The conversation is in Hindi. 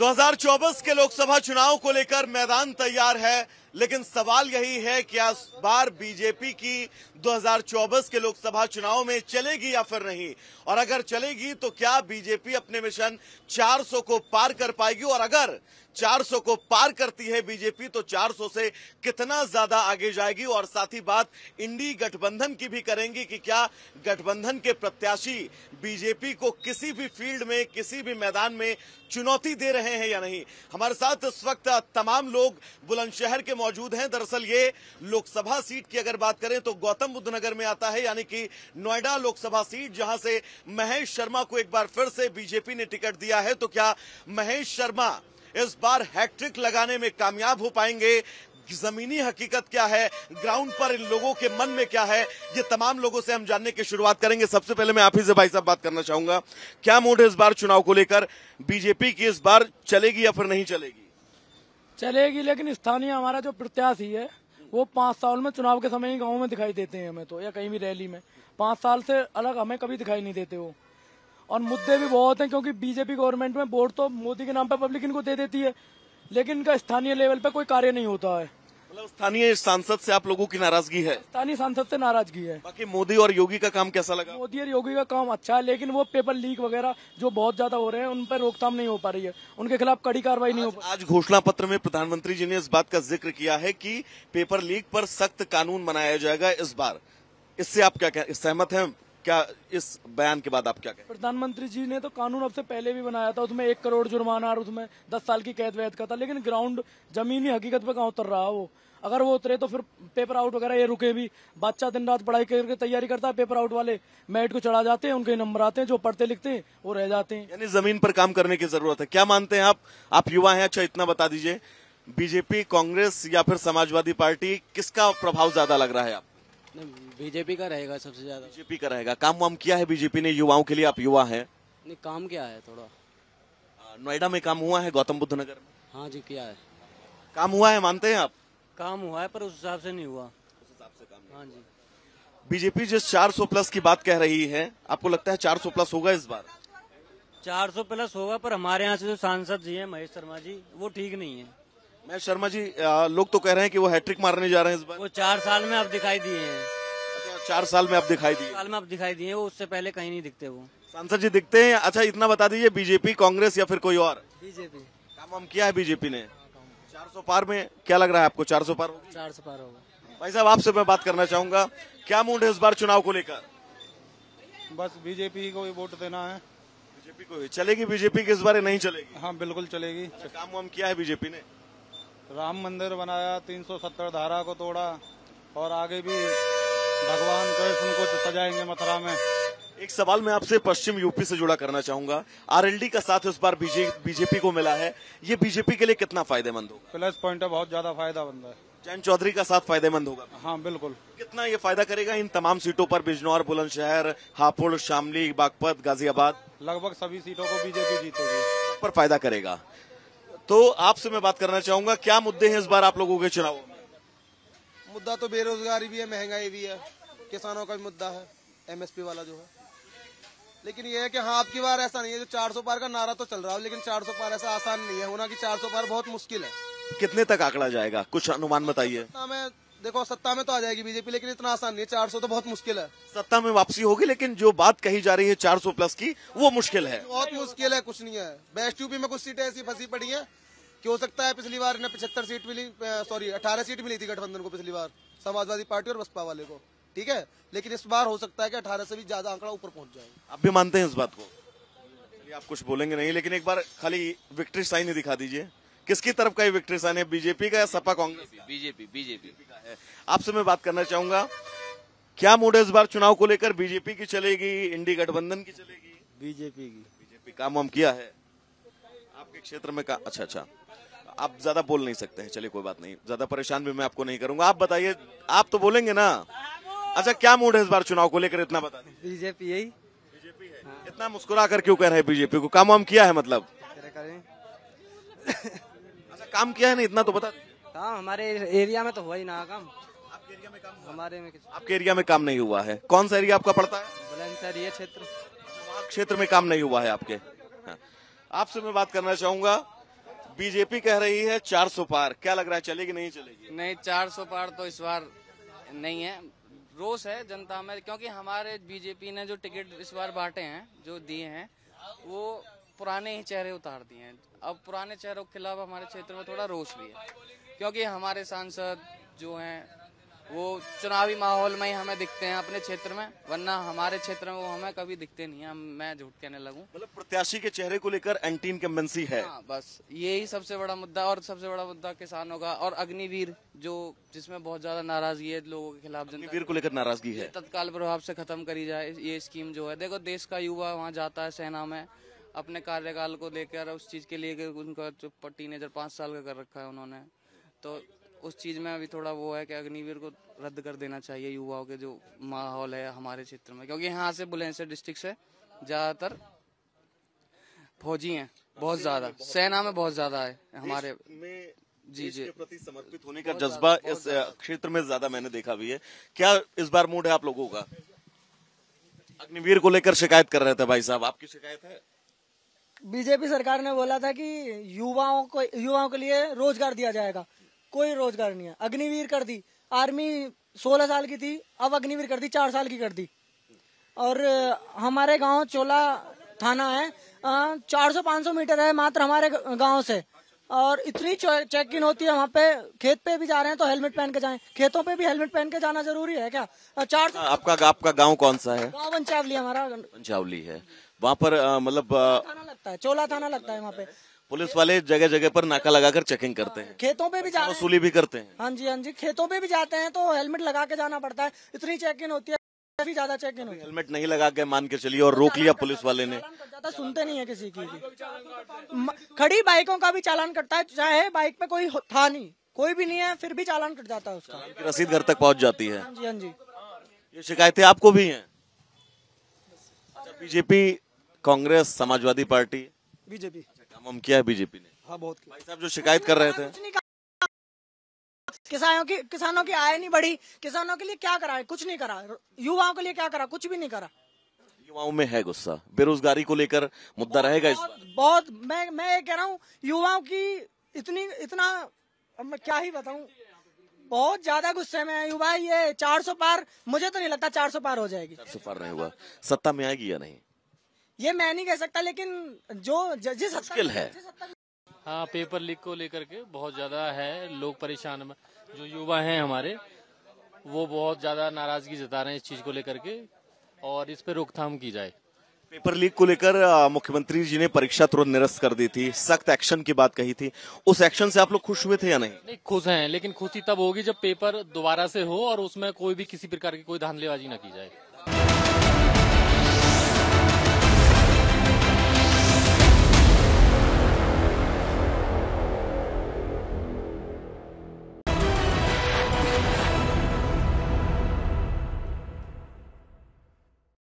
2024 के लोकसभा चुनाव को लेकर मैदान तैयार है, लेकिन सवाल यही है कि इस बार बीजेपी की 2024 के लोकसभा चुनाव में चलेगी या फिर नहीं, और अगर चलेगी तो क्या बीजेपी अपने मिशन 400 को पार कर पाएगी, और अगर 400 को पार करती है बीजेपी तो 400 से कितना ज्यादा आगे जाएगी। और साथ ही बात इंडी गठबंधन की भी करेंगी कि क्या गठबंधन के प्रत्याशी बीजेपी को किसी भी फील्ड में, किसी भी मैदान में चुनौती दे रहे हैं या नहीं। हमारे साथ इस वक्त तमाम लोग बुलंदशहर के मौजूद हैं। दरअसल ये लोकसभा सीट की अगर बात करें तो गौतम बुद्ध नगर में आता है, यानी कि नोएडा लोकसभा सीट, जहां से महेश शर्मा को एक बार फिर से बीजेपी ने टिकट दिया है। तो क्या महेश शर्मा इस बार हैट्रिक लगाने में कामयाब हो पाएंगे? जमीनी हकीकत क्या है, ग्राउंड पर इन लोगों के मन में क्या है, ये तमाम लोगों से हम जानने की शुरुआत करेंगे। सबसे पहले मैं आप ही से भाई साहब बात करना चाहूंगा, क्या मूड है इस बार चुनाव को लेकर? बीजेपी की इस बार चलेगी या फिर नहीं चलेगी? चलेगी, लेकिन स्थानीय हमारा जो प्रत्याशी है वो 5 साल में चुनाव के समय ही गाँव में दिखाई देते हैं हमें, तो या कहीं भी रैली में 5 साल से अलग हमें कभी दिखाई नहीं देते वो। और मुद्दे भी बहुत हैं, क्योंकि बीजेपी गवर्नमेंट में वोट तो मोदी के नाम पर पब्लिक इनको दे देती है, लेकिन इनका स्थानीय लेवल पे कोई कार्य नहीं होता है। मतलब स्थानीय सांसद से आप लोगों की नाराजगी है? स्थानीय सांसद से नाराजगी है। बाकी मोदी और योगी का काम कैसा लगा? मोदी और योगी का काम अच्छा है, लेकिन वो पेपर लीक वगैरह जो बहुत ज्यादा हो रहे हैं उन पर रोकथाम नहीं हो पा रही है, उनके खिलाफ कड़ी कार्रवाई नहीं हो पा रही। आज घोषणा पत्र में प्रधानमंत्री जी ने इस बात का जिक्र किया है कि पेपर लीक पर सख्त कानून बनाया जाएगा इस बार। इससे आप क्या सहमत हैं? क्या इस बयान के बाद आप क्या कहें? प्रधानमंत्री जी ने तो कानून अब से पहले भी बनाया था, उसमें 1 करोड़ जुर्माना और उसमें 10 साल की कैद वैद का था, लेकिन ग्राउंड जमीनी हकीकत पे कहाँ उतर रहा वो। अगर वो उतरे तो फिर पेपर आउट वगैरह ये रुके भी। बच्चा दिन रात पढ़ाई करके तैयारी करता है, पेपर आउट वाले मेरिट को चढ़ा जाते हैं, उनके नंबर आते हैं, जो पढ़ते लिखते हैं वो रह जाते हैं। यानी जमीन पर काम करने की जरूरत है। क्या मानते हैं आप युवा हैं, अच्छा इतना बता दीजिए, बीजेपी, कांग्रेस या फिर समाजवादी पार्टी, किसका प्रभाव ज्यादा लग रहा है? आप बीजेपी का रहेगा सबसे ज्यादा। बीजेपी का रहेगा। काम वाम किया है बीजेपी ने युवाओं के लिए? आप युवा हैं। नहीं, काम क्या है थोड़ा। नोएडा में काम हुआ है, गौतम बुद्ध नगर में? हाँ जी, किया है। काम हुआ है, मानते हैं आप? काम हुआ है पर उस हिसाब से नहीं हुआ। उस हिसाब से काम नहीं। हाँ जी। बीजेपी जिस 400 प्लस की बात कह रही है, आपको लगता है 400 प्लस होगा इस बार? 400 प्लस होगा, पर हमारे यहाँ से जो सांसद जी है महेश शर्मा जी, वो ठीक नहीं है। महेश शर्मा जी, लोग तो कह रहे हैं कि वो हैट्रिक मारने जा रहे हैं इस बार। वो 4 साल में अब दिखाई दिए हैं। अच्छा, 4 साल में अब दिखाई दिए? 4 साल में अब दिखाई दिए, वो उससे पहले कहीं नहीं दिखते वो सांसद जी दिखते हैं। अच्छा इतना बता दीजिए, बीजेपी, कांग्रेस या फिर कोई और? बीजेपी। काम वाम किया है बीजेपी ने? 400 पार में क्या लग रहा है आपको? 400 पार होगी? 400 पार होगा। भाई साहब आपसे मैं बात करना चाहूंगा, क्या मूड है इस बार चुनाव को लेकर? बस बीजेपी को ही वोट देना है। बीजेपी को ही चलेगी? बीजेपी की इस बार नहीं चलेगी? हाँ बिल्कुल चलेगी। काम वाम किया है बीजेपी ने? राम मंदिर बनाया, 370 धारा को तोड़ा, और आगे भी भगवान कृष्ण को सजाएंगे मथुरा में। एक सवाल मैं आपसे पश्चिम यूपी से जुड़ा करना चाहूंगा, आरएलडी का साथ इस बार बीजेपी को मिला है, ये बीजेपी के लिए कितना फायदेमंद होगा? प्लस पॉइंट है, बहुत ज्यादा फायदेमंद है। जयंत चौधरी का साथ फायदेमंद होगा? हाँ बिल्कुल। कितना ये फायदा करेगा इन तमाम सीटों पर? बिजनौर, बुलंदशहर, हापुड़, शामली, बागपत, गाजियाबाद, लगभग सभी सीटों को बीजेपी जीतेगी। पर फायदा करेगा। तो आपसे मैं बात करना चाहूंगा, क्या मुद्दे हैं इस बार आप लोगों के चुनाव में? मुद्दा तो बेरोजगारी भी है, महंगाई भी है, किसानों का भी मुद्दा है, एमएसपी वाला जो है। लेकिन ये है कि हाँ, आपकी बार ऐसा नहीं है, जो 400 पार का नारा तो चल रहा है, लेकिन 400 पार ऐसा आसान नहीं है होना कि 400 पार बहुत मुश्किल है। कितने तक आंकड़ा जाएगा, कुछ अनुमान बताइए। सत्ता में तो आ जाएगी बीजेपी, लेकिन इतना आसान नहीं है। 400 तो बहुत मुश्किल है। सत्ता में वापसी होगी, लेकिन जो बात कही जा रही है 400 प्लस की, वो मुश्किल है। बहुत मुश्किल है, कुछ नहीं है। वेस्ट यूपी में कुछ सीटें ऐसी फंसी पड़ी है कि हो सकता है पिछली बार इन्हें 75 सीट मिली, 18 सीट मिली थी गठबंधन को पिछली बार, समाजवादी पार्टी और बसपा वाले को, ठीक है। लेकिन इस बार हो सकता है कि 18 से भी ज्यादा आंकड़ा ऊपर पहुंच जाएगा। आप भी मानते हैं इस बात को? आप कुछ बोलेंगे नहीं, लेकिन एक बार खाली विक्ट्री साइन ही दिखा दीजिए। किसकी तरफ का ये विक्ट्री साइन है, बीजेपी का या सपा कांग्रेस? बीजेपी का है। आपसे मैं बात करना चाहूंगा, क्या मूड है इस बार चुनाव को लेकर? बीजेपी की चलेगी, इंडी गठबंधन की चलेगी? बीजेपी की। बीजेपी। काम वाम किया है आपके क्षेत्र में? अच्छा, आप ज्यादा बोल नहीं सकते हैं, चलिए कोई बात नहीं, ज्यादा परेशान भी मैं आपको नहीं करूंगा। आप बताइए, आप तो बोलेंगे ना। अच्छा, क्या मूड है इस बार चुनाव को लेकर, इतना बता दीजिए। बीजेपी यही। बीजेपी है। हाँ। इतना मुस्कुरा कर क्यों कह रहे हैं बीजेपी को? काम वाम किया है मतलब? अच्छा, काम किया है नहीं, इतना तो बता दीजिए। काम हमारे एरिया में तो हुआ ही ना काम। आपके एरिया में काम? हमारे में आपके एरिया में काम नहीं हुआ है? कौन सा एरिया आपका पड़ता है? बुलंदशहर ये क्षेत्र। क्षेत्र में काम नहीं हुआ है आपके? हाँ। आपसे मैं बात करना चाहूंगा, बीजेपी कह रही है 400 पार, क्या लग रहा है चलेगी नहीं चलेगी? नहीं, 400 पार तो इस बार नहीं है। रोष है जनता में, क्योंकि हमारे बीजेपी ने जो टिकट इस बार बांटे हैं, जो दिए हैं, वो पुराने ही चेहरे उतार दिए हैं। अब पुराने चेहरों के खिलाफ हमारे क्षेत्र में थोड़ा रोष भी है, क्योंकि हमारे सांसद जो हैं वो चुनावी माहौल में ही हमें दिखते हैं अपने क्षेत्र में, वरना हमारे क्षेत्र में वो हमें कभी दिखते नहीं है। मैं झूठ कहने लगूं। मतलब प्रत्याशी के चेहरे को लेकर एंटी इनकम्बेंसी है। हाँ, बस यही सबसे बड़ा मुद्दा। और सबसे बड़ा मुद्दा किसानों का और अग्निवीर, जो जिसमें बहुत ज्यादा नाराजगी है लोगों के खिलाफ। अग्निवीर को लेकर नाराजगी है। तत्काल प्रभाव से खत्म करी जाए ये स्कीम जो है। देखो, देश का युवा वहाँ जाता है सेना में अपने कार्यकाल को लेकर, उस चीज के लिए उनका जो टीनेजर 5 साल का कर रखा है उन्होंने, तो उस चीज में अभी थोड़ा वो है कि अग्निवीर को रद्द कर देना चाहिए। युवाओं के जो माहौल है हमारे क्षेत्र में, क्योंकि यहाँ से बुलंदशहर डिस्ट्रिक्ट से ज्यादातर फौजी हैं, बहुत ज्यादा सेना में बहुत ज्यादा है हमारे में जी के प्रति समर्पित होने का जज्बा इस क्षेत्र में ज्यादा मैंने देखा भी है। क्या इस बार मूड है आप लोगों का? अग्निवीर को लेकर शिकायत कर रहे थे भाई साहब, आपकी शिकायत है? बीजेपी सरकार ने बोला था कि युवाओं के लिए रोजगार दिया जाएगा, कोई रोजगार नहीं है। अग्निवीर कर दी, आर्मी 16 साल की थी, अब अग्निवीर कर दी 4 साल की कर दी। और हमारे गांव चोला थाना है, 400-500 मीटर है मात्र हमारे गांव से, और इतनी चेक इन होती है वहाँ पे। खेत पे भी जा रहे हैं तो हेलमेट पहन के जाएं, खेतों पे भी हेलमेट पहन के जाना जरूरी है क्या? 400। आपका गांव कौन सा है? गाँव पंचावली हमारा। पंचावली है, वहाँ पर मतलब थाना लगता है, चोला थाना लगता है वहाँ पे। पुलिस वाले जगह जगह पर नाका लगाकर चेकिंग करते हैं, खेतों पे भी जा रहे हैं, वसूली भी करते हैं। हाँ जी, खेतों पे भी जाते हैं तो हेलमेट लगा के जाना पड़ता है। इतनी चेक इन होती है, काफी ज्यादा चेक इन होती है। हेलमेट नहीं लगा के मान के चलिए और रोक लिया पुलिस वाले ने, ज्यादा सुनते नहीं है किसी की। खड़ी बाइकों का भी चालान कटता है, चाहे बाइक पे कोई था नहीं, कोई भी नहीं है, फिर भी चालान कट जाता है उसका। रसीद घर तक पहुंच जाती है। हाँ जी। ये शिकायतें आपको भी हैं? BJP, Congress, Samajwadi party, BJP काम किया है बीजेपी ने? हाँ, बहुत। भाई साहब जो शिकायत कर रहे थे, किसानों की आय नहीं बढ़ी, किसानों के लिए क्या करा है? कुछ नहीं करा। युवाओं के लिए क्या करा? कुछ भी नहीं करा। युवाओं में है गुस्सा, बेरोजगारी को लेकर मुद्दा रहेगा इस बार। बहुत। मैं ये कह रहा हूँ, युवाओं की इतना अब मैं क्या ही बताऊं, बहुत ज्यादा गुस्से में है युवा। ये 400 पार, मुझे तो नहीं लगता 400 पार हो जाएगी। 400 पार नहीं हुआ, सत्ता में आएगी या नहीं ये मैं नहीं कह सकता, लेकिन जिस मुश्किल है। हाँ, पेपर लीक को लेकर के बहुत ज्यादा है लोग परेशान में। जो युवा हैं हमारे, वो बहुत ज्यादा नाराजगी जता रहे हैं इस चीज को लेकर के, और इस पे रोकथाम की जाए। पेपर लीक को लेकर मुख्यमंत्री जी ने परीक्षा तुरंत निरस्त कर दी थी, सख्त एक्शन की बात कही थी। उस एक्शन से आप लोग खुश हुए थे या नहीं? नहीं, खुश हैं, लेकिन खुशी तब होगी जब पेपर दोबारा से हो और उसमें कोई भी किसी प्रकार की कोई धांधलीबाजी न की जाए।